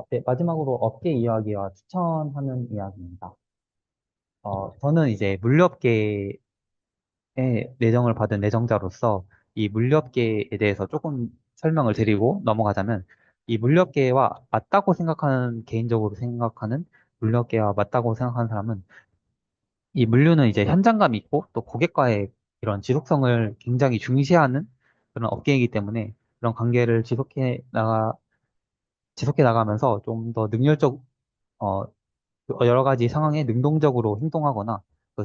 네, 마지막으로 업계 이야기와 추천하는 이야기입니다. 저는 이제 물류업계에 내정을 받은 내정자로서 이 물류업계에 대해서 조금 설명을 드리고 넘어가자면 이 물류업계와 맞다고 생각하는, 개인적으로 생각하는 물류업계와 맞다고 생각하는 사람은 이 물류는 이제 현장감이 있고 또 고객과의 이런 지속성을 굉장히 중시하는 그런 업계이기 때문에 그런 관계를 지속해 나가면서 좀 더 능률적, 어, 여러 가지 상황에 능동적으로 행동하거나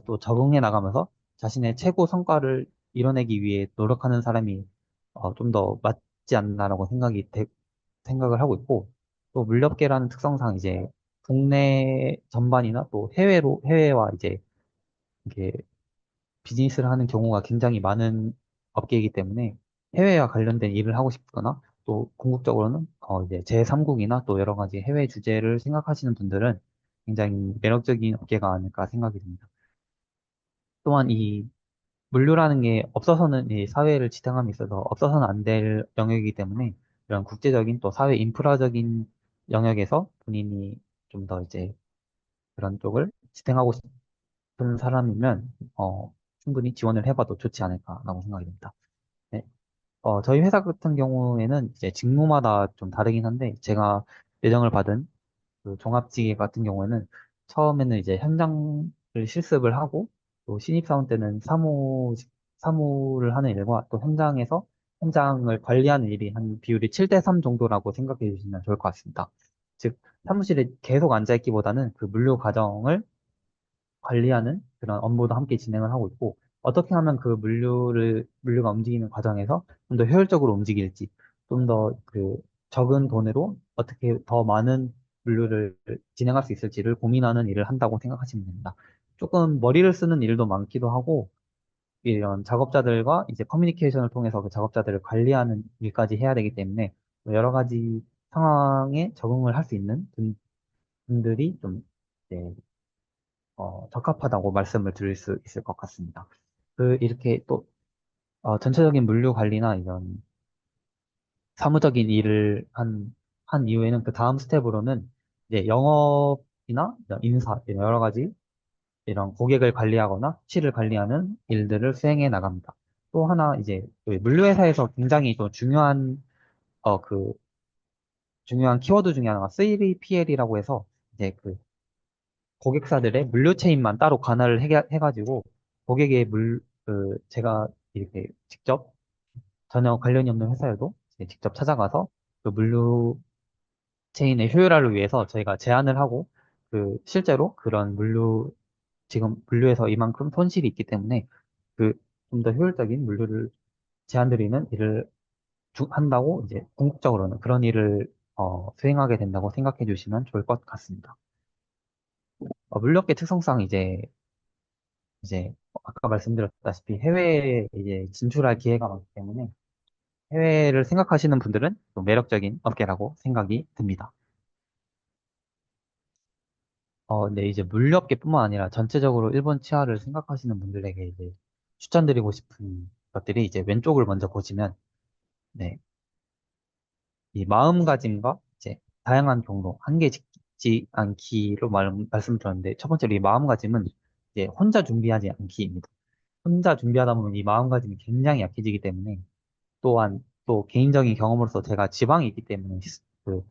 또 적응해 나가면서 자신의 최고 성과를 이뤄내기 위해 노력하는 사람이 좀 더 맞지 않나라고 생각을 하고 있고 또 물류업계라는 특성상 이제 국내 전반이나 또 해외와 이제 이게 비즈니스를 하는 경우가 굉장히 많은 업계이기 때문에 해외와 관련된 일을 하고 싶거나 또 궁극적으로는 이제 제3국이나 또 여러 가지 해외 주제를 생각하시는 분들은 굉장히 매력적인 업계가 아닐까 생각이 듭니다. 또한 이 물류라는 게 없어서는 이 사회를 지탱함에 있어서 없어서는 안 될 영역이기 때문에 이런 국제적인 또 사회 인프라적인 영역에서 본인이 좀 더 이제 그런 쪽을 지탱하고 싶은 사람이면 충분히 지원을 해봐도 좋지 않을까라고 생각이 듭니다. 네. 저희 회사 같은 경우에는 이제 직무마다 좀 다르긴 한데 제가 예정을 받은 그 종합직위 같은 경우에는 처음에는 이제 현장을 실습을 하고 또 신입사원 때는 사무를 하는 일과 또 현장을 관리하는 일이 한 비율이 7대3 정도라고 생각해 주시면 좋을 것 같습니다. 즉, 사무실에 계속 앉아있기보다는 그 물류 과정을 관리하는 그런 업무도 함께 진행을 하고 있고, 어떻게 하면 그 물류가 움직이는 과정에서 좀 더 효율적으로 움직일지, 좀 더 그 적은 돈으로 어떻게 더 많은 물류를 진행할 수 있을지를 고민하는 일을 한다고 생각하시면 됩니다. 조금 머리를 쓰는 일도 많기도 하고, 이런 작업자들과 이제 커뮤니케이션을 통해서 그 작업자들을 관리하는 일까지 해야 되기 때문에 여러 가지 상황에 적응을 할 수 있는 분들이 좀 이제 적합하다고 말씀을 드릴 수 있을 것 같습니다. 이렇게 또, 전체적인 물류 관리나 이런 사무적인 일을 한 이후에는 그 다음 스텝으로는 이제 영업이나 이런 인사, 이런 여러 가지 이런 고객을 관리하거나 수치를 관리하는 일들을 수행해 나갑니다. 또 하나 이제 그 물류회사에서 굉장히 또 어, 그, 중요한 키워드 중에 하나가 3PL이라고 해서 이제 그 고객사들의 물류 체인만 따로 관할을 해가지고 고객의 제가 이렇게 직접 전혀 관련이 없는 회사여도 이제 직접 찾아가서 그 물류 체인의 효율화를 위해서 저희가 제안을 하고 실제로 그런 지금 물류에서 이만큼 손실이 있기 때문에 그 좀 더 효율적인 물류를 제안드리는 일을 한다고 이제 궁극적으로는 그런 일을 수행하게 된다고 생각해 주시면 좋을 것 같습니다. 물류업계 특성상 이제 아까 말씀드렸다시피 해외에 이제 진출할 기회가 많기 때문에 해외를 생각하시는 분들은 좀 매력적인 업계라고 생각이 듭니다. 네, 이제 물류업계뿐만 아니라 전체적으로 일본 치아를 생각하시는 분들에게 이제 추천드리고 싶은 것들이 이제 왼쪽을 먼저 보시면, 네, 이 마음가짐과 이제 다양한 경로, 한계 짓지 않기로 말씀드렸는데, 첫 번째로 이 마음가짐은 이제 혼자 준비하지 않기입니다. 혼자 준비하다 보면 이 마음가짐이 굉장히 약해지기 때문에 또한 또 개인적인 경험으로서 제가 지방에 있기 때문에 그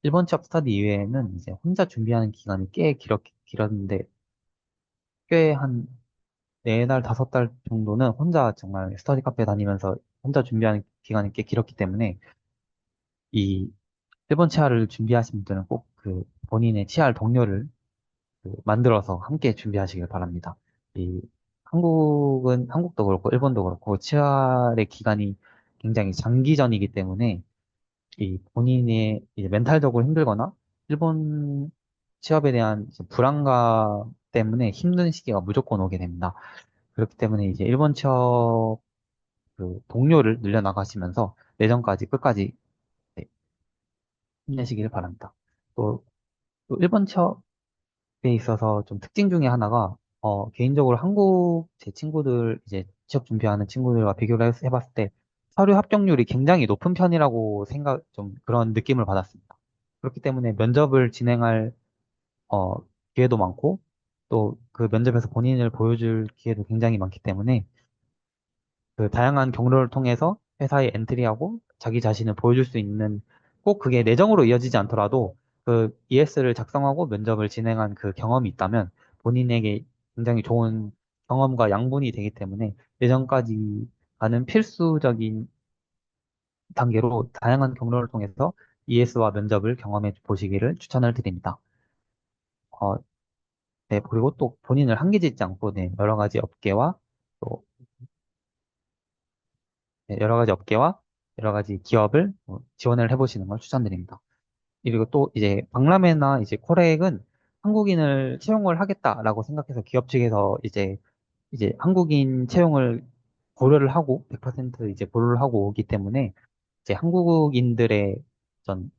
일본 취업 스터디 이외에는 이제 혼자 준비하는 기간이 꽤 길었는데 꽤 한 4달, 5달 정도는 혼자 정말 스터디 카페 다니면서 혼자 준비하는 기간이 꽤 길었기 때문에 이 일본 치아를 준비하시는 분들은 꼭 그 본인의 치아 동료를 만들어서 함께 준비하시길 바랍니다. 이 한국도 그렇고 일본도 그렇고 치아의 기간이 굉장히 장기전이기 때문에 이 본인의 이제 멘탈적으로 힘들거나 일본 취업에 대한 이제 불안감 때문에 힘든 시기가 무조건 오게 됩니다. 그렇기 때문에 이제 일본 취업 동료를 늘려나가시면서 내전까지 끝까지 네, 힘내시길 바랍니다. 또, 또 일본 취업에 있어서 좀 특징 중에 하나가 개인적으로 한국 제 친구들 이제 취업 준비하는 친구들과 비교를 해봤을 때 서류 합격률이 굉장히 높은 편이라고 좀 그런 느낌을 받았습니다. 그렇기 때문에 면접을 진행할 어, 기회도 많고 또 그 면접에서 본인을 보여줄 기회도 굉장히 많기 때문에 그 다양한 경로를 통해서 회사에 엔트리하고 자기 자신을 보여줄 수 있는 꼭 그게 내정으로 이어지지 않더라도 그 ES를 작성하고 면접을 진행한 그 경험이 있다면 본인에게 굉장히 좋은 경험과 양분이 되기 때문에 내정까지 가는 필수적인 단계로 다양한 경로를 통해서 ES와 면접을 경험해 보시기를 추천을 드립니다. 어, 네, 그리고 또 본인을 한계짓지 않고 네, 또 여러 가지 업계와 여러 가지 기업을 지원을 해보시는 걸 추천드립니다. 그리고 또 이제 박람회나 이제 코렉은 한국인을 채용을 하겠다라고 생각해서 기업 측에서 이제 한국인 채용을 고려를 하고 100% 이제 보류를 하고 오기 때문에 이제 한국인들의 전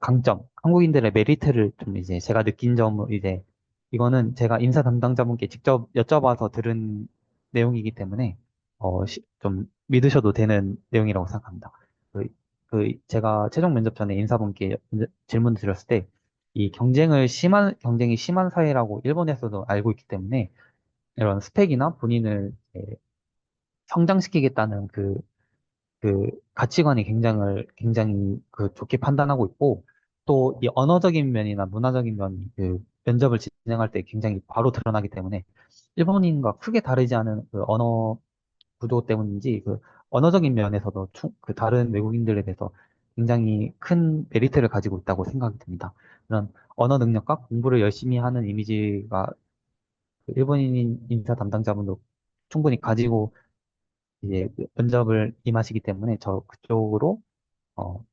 강점, 한국인들의 메리트를 좀 이제 제가 느낀 점은 이제 이거는 제가 인사 담당자분께 직접 여쭤봐서 들은 내용이기 때문에 좀 믿으셔도 되는 내용이라고 생각합니다. 그, 제가 최종 면접 전에 인사분께 질문 드렸을 때 이 경쟁이 심한 사회라고 일본에서도 알고 있기 때문에 이런 스펙이나 본인을 성장시키겠다는 그 가치관이 굉장히 그 좋게 판단하고 있고 또 이 언어적인 면이나 문화적인 면이 그 면접을 진행할 때 굉장히 바로 드러나기 때문에 일본인과 크게 다르지 않은 그 언어 구조 때문인지 그 언어적인 면에서도 그 다른 외국인들에 대해서 굉장히 큰 메리트를 가지고 있다고 생각이 듭니다. 그런 언어 능력과 공부를 열심히 하는 이미지가 그 일본인 인사 담당자분도 충분히 가지고 이제 그 면접을 임하시기 때문에 저 그쪽으로 어,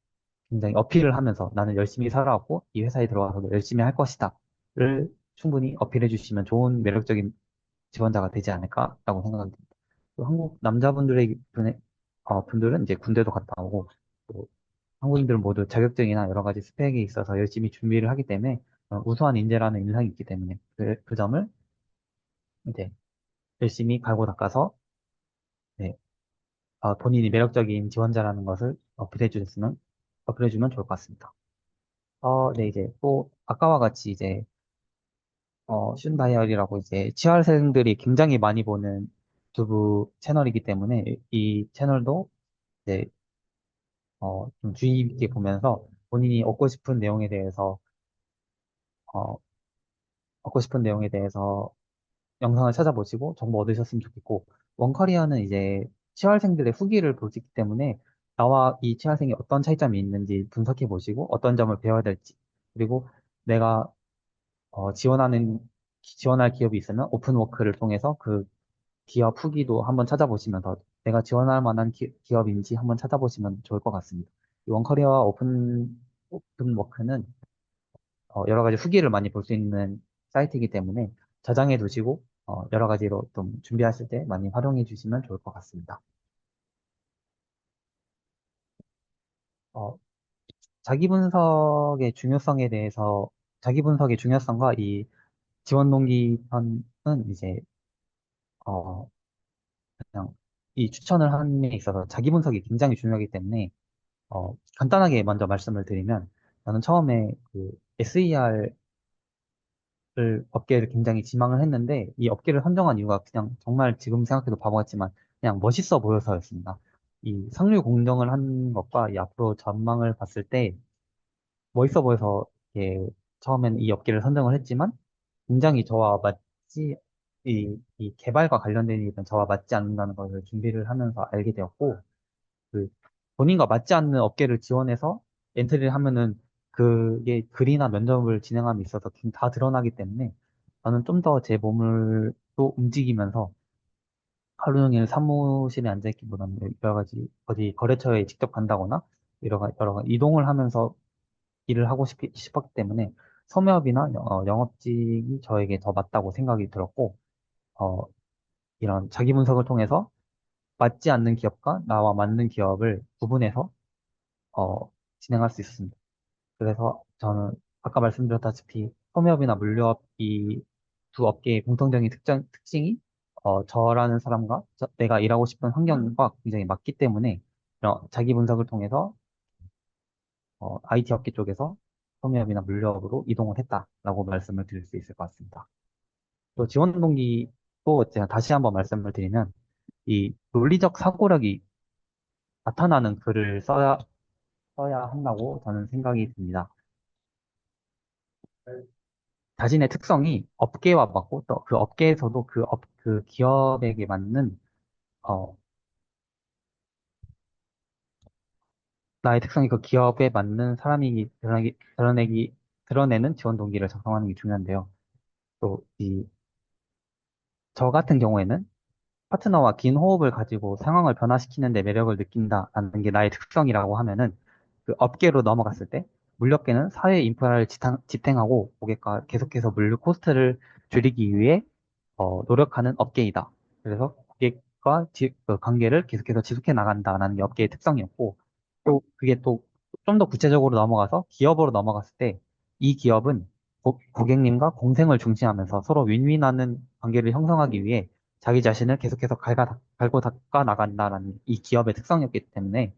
굉장히 어필을 하면서 나는 열심히 살아왔고 이 회사에 들어와서도 열심히 할 것이다를 충분히 어필해 주시면 좋은 매력적인 지원자가 되지 않을까라고 생각이 듭니다. 또 한국 분들은 이제 군대도 갔다 오고 또 한국인들은 모두 자격증이나 여러 가지 스펙이 있어서 열심히 준비를 하기 때문에 우수한 인재라는 인상이 있기 때문에 그 점을 이제 열심히 갈고 닦아서 네, 본인이 매력적인 지원자라는 것을 어필해주면 좋을 것 같습니다. 네, 이제 또, 아까와 같이 이제, 슌 다이어리라고 이제, 취준생들이 굉장히 많이 보는 유튜브 채널이기 때문에, 이 채널도 이제, 좀 주의 깊게 보면서 본인이 어, 얻고 싶은 내용에 대해서 영상을 찾아보시고 정보 얻으셨으면 좋겠고, 원커리어는 이제 취준생들의 후기를 보시기 때문에 나와 이 취준생이 어떤 차이점이 있는지 분석해 보시고 어떤 점을 배워야 될지, 그리고 내가 지원할 기업이 있으면 오픈워크를 통해서 그 기업 후기도 한번 찾아보시면서 내가 지원할 만한 기업인지 한번 찾아보시면 좋을 것 같습니다. 이 원커리어와 오픈워크는 여러 가지 후기를 많이 볼 수 있는 사이트이기 때문에 저장해 두시고 여러 가지로 좀 준비하실 때 많이 활용해 주시면 좋을 것 같습니다. 어, 자기 분석의 중요성에 대해서 자기 분석의 중요성과 이 지원 동기 편은 이제 어, 그냥 이 추천을 함에 있어서 자기 분석이 굉장히 중요하기 때문에 간단하게 먼저 말씀을 드리면 저는 처음에 그 SER을 업계를 굉장히 지망을 했는데 이 업계를 선정한 이유가 그냥 정말 지금 생각해도 바보 같지만 그냥 멋있어 보여서였습니다. 이 상류 공정을 한 것과 이 앞으로 전망을 봤을 때 멋있어 보여서 예, 처음엔 이 업계를 선정을 했지만 굉장히 이 개발과 관련된 일은 저와 맞지 않는다는 것을 준비를 하면서 알게 되었고 그 본인과 맞지 않는 업계를 지원해서 엔트리를 하면은 그게 글이나 면접을 진행함에 있어서 다 드러나기 때문에 저는 좀 더 제 몸을 또 움직이면서 하루 종일 사무실에 앉아있기보다는 여러 가지 어디 거래처에 직접 간다거나 여러 가지 이동을 하면서 일을 하고 싶었기 때문에 섬유업이나 영업직이 저에게 더 맞다고 생각이 들었고 어, 이런 자기 분석을 통해서 맞지 않는 기업과 나와 맞는 기업을 구분해서 어, 진행할 수 있습니다. 그래서 저는 아까 말씀드렸다시피 홈업이나 물류업 이 두 업계의 공통적인 특징이 저라는 사람과 내가 일하고 싶은 환경과 굉장히 맞기 때문에 자기 분석을 통해서 IT 업계 쪽에서 소매업이나 물류업으로 이동을 했다라고 말씀을 드릴 수 있을 것 같습니다. 또 지원 동기도 제가 다시 한번 말씀을 드리면 이 논리적 사고력이 나타나는 글을 써야 한다고 저는 생각이 듭니다. 자신의 특성이 업계와 맞고 또 그 업계에서도 그 기업에게 맞는 어, 나의 특성이 그 기업에 맞는 사람이 드러내는 지원 동기를 작성하는 게 중요한데요. 또 저 같은 경우에는 파트너와 긴 호흡을 가지고 상황을 변화시키는 데 매력을 느낀다라는 게 나의 특성이라고 하면은 그 업계로 넘어갔을 때 물류업계는 사회 인프라를 지탱하고 고객과 계속해서 물류 코스트를 줄이기 위해 노력하는 업계이다. 그래서 고객과 그 관계를 계속해서 지속해 나간다라는 게 업계의 특성이었고 또 그게 또 좀 더 구체적으로 넘어가서 기업으로 넘어갔을 때 이 기업은 고객님과 공생을 중시하면서 서로 윈윈하는 관계를 형성하기 위해 자기 자신을 계속해서 갈고 닦아 나간다라는 이 기업의 특성이었기 때문에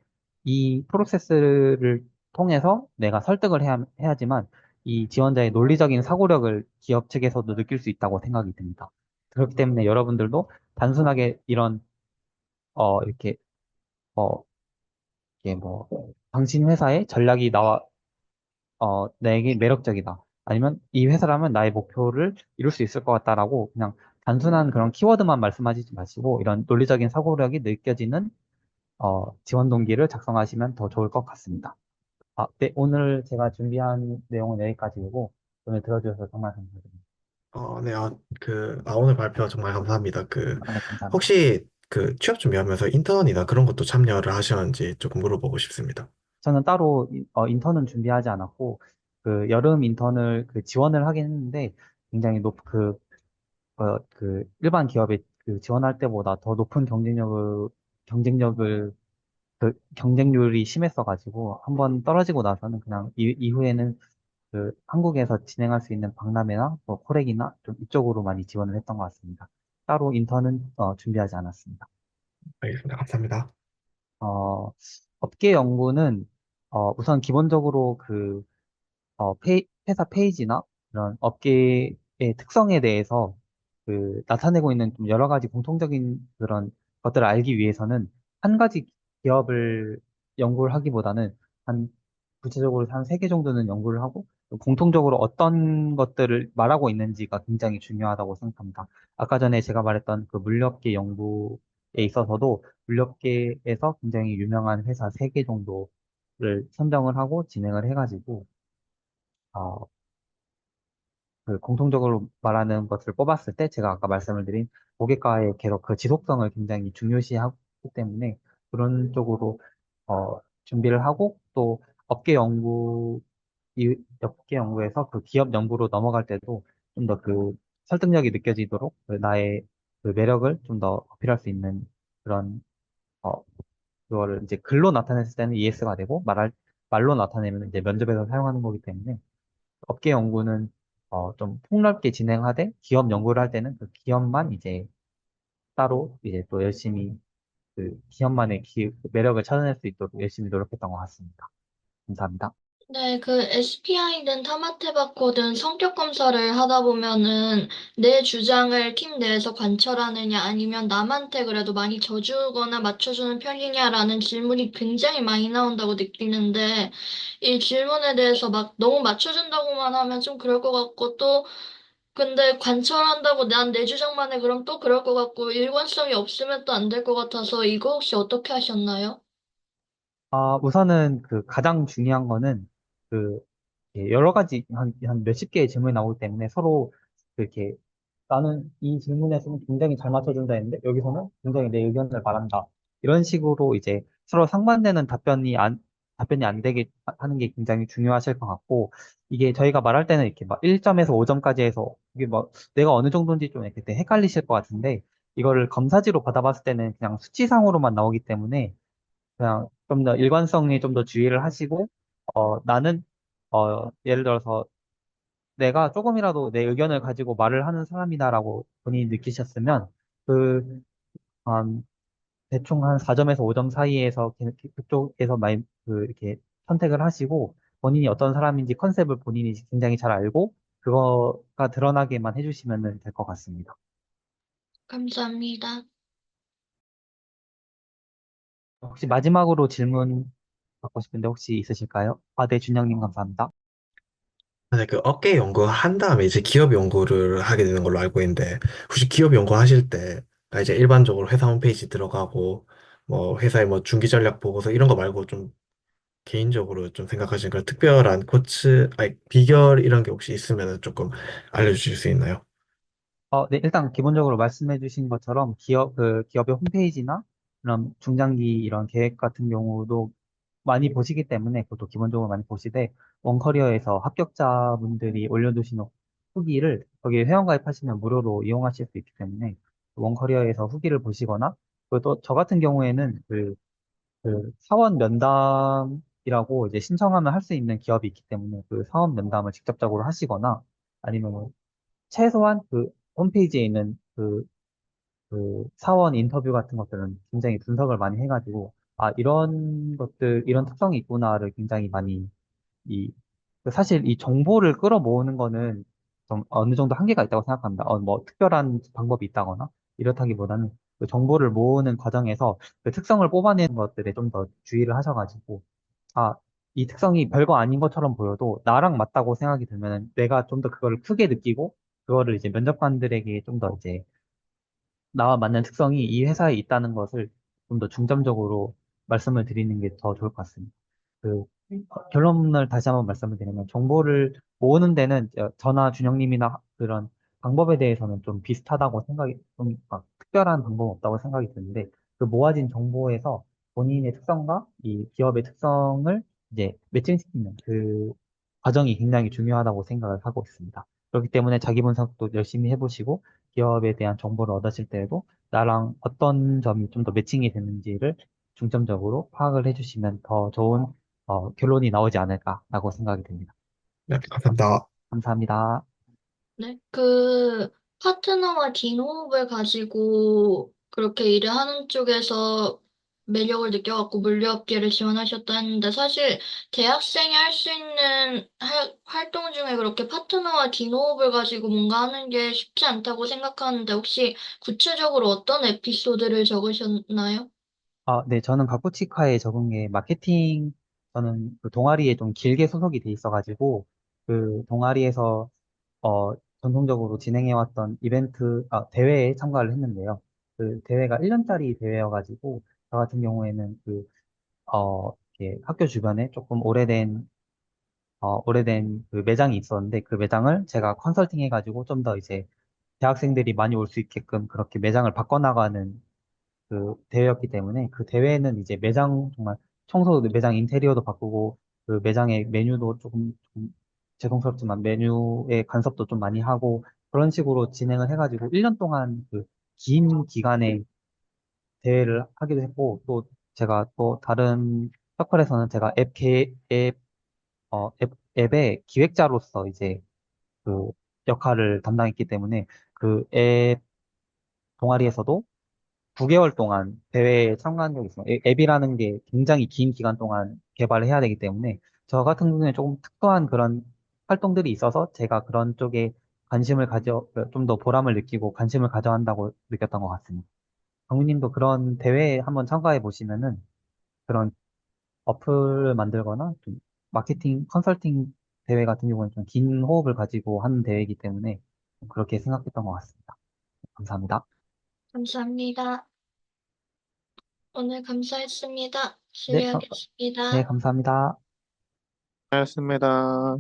이 프로세스를 통해서 내가 설득을 해야지만 이 지원자의 논리적인 사고력을 기업 측에서도 느낄 수 있다고 생각이 듭니다. 그렇기 때문에 여러분들도 단순하게 이런 이렇게 어 이게 뭐 당신 회사의 전략이 내게 매력적이다. 아니면 이 회사라면 나의 목표를 이룰 수 있을 것 같다라고 그냥 단순한 그런 키워드만 말씀하시지 마시고 이런 논리적인 사고력이 느껴지는 지원 동기를 작성하시면 더 좋을 것 같습니다. 네, 오늘 제가 준비한 내용은 여기까지이고 오늘 들어주셔서 정말 감사드립니다. 네, 오늘 발표 정말 감사합니다. 네, 감사합니다. 혹시 취업 준비하면서 인턴이나 그런 것도 참여를 하셨는지 조금 물어보고 싶습니다. 저는 따로 인턴은 준비하지 않았고 그 여름 인턴을 그 지원을 하긴 했는데 굉장히 그 일반 기업에 그 지원할 때보다 더 높은 경쟁력을 경쟁률이 심했어가지고 한번 떨어지고 나서는 그냥 이후에는 그 한국에서 진행할 수 있는 박람회나 뭐 코렉이나 좀 이쪽으로 많이 지원을 했던 것 같습니다. 따로 인턴은 준비하지 않았습니다. 알겠습니다. 감사합니다. 어, 업계 연구는 우선 기본적으로 회사 페이지나 그런 업계의 특성에 대해서 나타내고 있는 좀 여러 가지 공통적인 그런 것들을 알기 위해서는 한 가지 기업을 연구를 하기보다는 한 구체적으로 한 세 개 정도는 연구를 하고 공통적으로 어떤 것들을 말하고 있는지가 굉장히 중요하다고 생각합니다. 아까 전에 제가 말했던 그 물류업계 연구에 있어서도 물류업계에서 굉장히 유명한 회사 세 개 정도를 선정을 하고 진행을 해가지고 어, 그 공통적으로 말하는 것을 뽑았을 때 제가 아까 말씀을 드린 고객과의 계속 그 지속성을 굉장히 중요시하기 때문에 그런 쪽으로 준비를 하고 또 업계 연구 업계 연구에서 그 기업 연구로 넘어갈 때도 좀 더 그 설득력이 느껴지도록 그 나의 그 매력을 좀 더 어필할 수 있는 그런 어 그거를 이제 글로 나타냈을 때는 ES가 되고 말로 나타내면 이제 면접에서 사용하는 거기 때문에 업계 연구는 좀 폭넓게 진행하되 기업 연구를 할 때는 그 기업만 이제 따로 이제 또 열심히 그 기업만의 매력을 찾아낼 수 있도록 열심히 노력했던 것 같습니다. 감사합니다. 네, 그 SPI든 타마테바코든 성격 검사를 하다 보면은 내 주장을 팀 내에서 관철하느냐 아니면 남한테 그래도 많이 져주거나 맞춰주는 편이냐라는 질문이 굉장히 많이 나온다고 느끼는데 이 질문에 대해서 막 너무 맞춰준다고만 하면 좀 그럴 것 같고 또 근데 관철한다고 난 내 주장만 해 그럼 또 그럴 것 같고 일관성이 없으면 또 안 될 것 같아서 이거 혹시 어떻게 하셨나요? 우선은 그 가장 중요한 거는 그 여러 가지 한 몇십 개의 질문이 나오기 때문에 서로 그렇게 나는 이 질문에서는 굉장히 잘 맞춰준다 했는데 여기서는 굉장히 내 의견을 말한다. 이런 식으로 이제 서로 상반되는 답변이 안 되게 하는 게 굉장히 중요하실 것 같고 이게 저희가 말할 때는 이렇게 막 1점에서 5점까지 해서 이게 막 내가 어느 정도인지 좀 이렇게 헷갈리실 것 같은데 이거를 검사지로 받아봤을 때는 그냥 수치상으로만 나오기 때문에 그냥 좀 더 일관성에 좀 더 주의를 하시고 나는 예를 들어서 내가 조금이라도 내 의견을 가지고 말을 하는 사람이다라고 본인이 느끼셨으면 그 한 대충 한 4점에서 5점 사이에서 그쪽에서 많이 이렇게 선택을 하시고 본인이 어떤 사람인지 컨셉을 본인이 굉장히 잘 알고 그거가 드러나게만 해주시면 될 것 같습니다. 감사합니다. 혹시 마지막으로 질문 받고 싶은데 혹시 있으실까요? 아, 네, 준영님 감사합니다. 네, 그 업계 연구 한 다음에 이제 기업 연구를 하게 되는 걸로 알고 있는데, 혹시 기업 연구 하실 때, 이제 일반적으로 회사 홈페이지 들어가고, 뭐 회사의 뭐 중기 전략 보고서 이런 거 말고 좀 개인적으로 좀 생각하시는 그런 특별한 아니, 비결 이런 게 혹시 있으면 조금 알려주실 수 있나요? 네, 일단 기본적으로 말씀해 주신 것처럼 기업의 홈페이지나 그런 중장기 이런 계획 같은 경우도 많이 보시기 때문에 그것도 기본적으로 많이 보시되 원커리어에서 합격자분들이 올려두신 후기를 거기에 회원가입하시면 무료로 이용하실 수 있기 때문에 원커리어에서 후기를 보시거나 그리고 또 저 같은 경우에는 그 사원 면담이라고 이제 신청하면 할 수 있는 기업이 있기 때문에 그 사원 면담을 직접적으로 하시거나 아니면 최소한 그 홈페이지에 있는 그 사원 인터뷰 같은 것들은 굉장히 분석을 많이 해가지고, 아, 이런 것들, 이런 특성이 있구나를 굉장히 많이, 이, 사실 이 정보를 끌어모으는 거는 좀 어느 정도 한계가 있다고 생각합니다. 뭐 특별한 방법이 있다거나 이렇다기보다는 그 정보를 모으는 과정에서 그 특성을 뽑아내는 것들에 좀 더 주의를 하셔가지고, 아, 이 특성이 별거 아닌 것처럼 보여도 나랑 맞다고 생각이 들면 내가 좀 더 그거를 크게 느끼고, 그거를 이제 면접관들에게 좀 더 이제 나와 맞는 특성이 이 회사에 있다는 것을 좀 더 중점적으로 말씀을 드리는 게 더 좋을 것 같습니다. 그 결론을 다시 한번 말씀을 드리면 정보를 모으는 데는 저나 준영님이나 그런 방법에 대해서는 좀 비슷하다고 생각이 좀 특별한 방법은 없다고 생각이 드는데 그 모아진 정보에서 본인의 특성과 이 기업의 특성을 이제 매칭시키는 그 과정이 굉장히 중요하다고 생각을 하고 있습니다. 그렇기 때문에 자기 분석도 열심히 해보시고 기업에 대한 정보를 얻으실 때에도 나랑 어떤 점이 좀 더 매칭이 되는지를 중점적으로 파악을 해주시면 더 좋은 결론이 나오지 않을까라고 생각이 듭니다. 네, 감사합니다. 감사합니다. 네, 파트너와 긴 호흡을 가지고 그렇게 일을 하는 쪽에서 매력을 느껴갖고 물류업계를 지원하셨다 했는데, 사실 대학생이 할 수 있는 활동 중에 그렇게 파트너와 긴 호흡을 가지고 뭔가 하는 게 쉽지 않다고 생각하는데, 혹시 구체적으로 어떤 에피소드를 적으셨나요? 네, 저는 가쿠치카에 적은 게 마케팅, 저는 그 동아리에 좀 길게 소속이 돼 있어가지고, 그 동아리에서, 전통적으로 진행해왔던 대회에 참가를 했는데요. 그 대회가 1년짜리 대회여가지고, 저 같은 경우에는 이렇게 학교 주변에 조금 오래된 그 매장이 있었는데, 그 매장을 제가 컨설팅 해가지고 좀 더 이제 대학생들이 많이 올 수 있게끔 그렇게 매장을 바꿔나가는 그 대회였기 때문에 그 대회는 이제 매장 정말 매장 인테리어도 바꾸고 그 매장의 메뉴도 좀 죄송스럽지만 메뉴의 간섭도 좀 많이 하고 그런 식으로 진행을 해가지고 1년 동안 그 긴 기간에 대회를 하기도 했고 또 제가 또 다른 서클에서는 제가 앱의 기획자로서 이제 그 역할을 담당했기 때문에 그 앱 동아리에서도 9개월 동안 대회에 참가한 적이 있어요. 앱이라는 게 굉장히 긴 기간 동안 개발을 해야 되기 때문에 저 같은 경우에 조금 특수한 그런 활동들이 있어서 제가 그런 쪽에 좀 더 보람을 느끼고 관심을 가져한다고 느꼈던 것 같습니다. 정우님도 그런 대회에 한번 참가해 보시면은 그런 어플을 만들거나 좀 마케팅, 컨설팅 대회 같은 경우는 좀 긴 호흡을 가지고 하는 대회이기 때문에 그렇게 생각했던 것 같습니다. 감사합니다. 감사합니다. 오늘 감사했습니다. 네, 네, 실례하겠습니다. 감사합니다. 알겠습니다.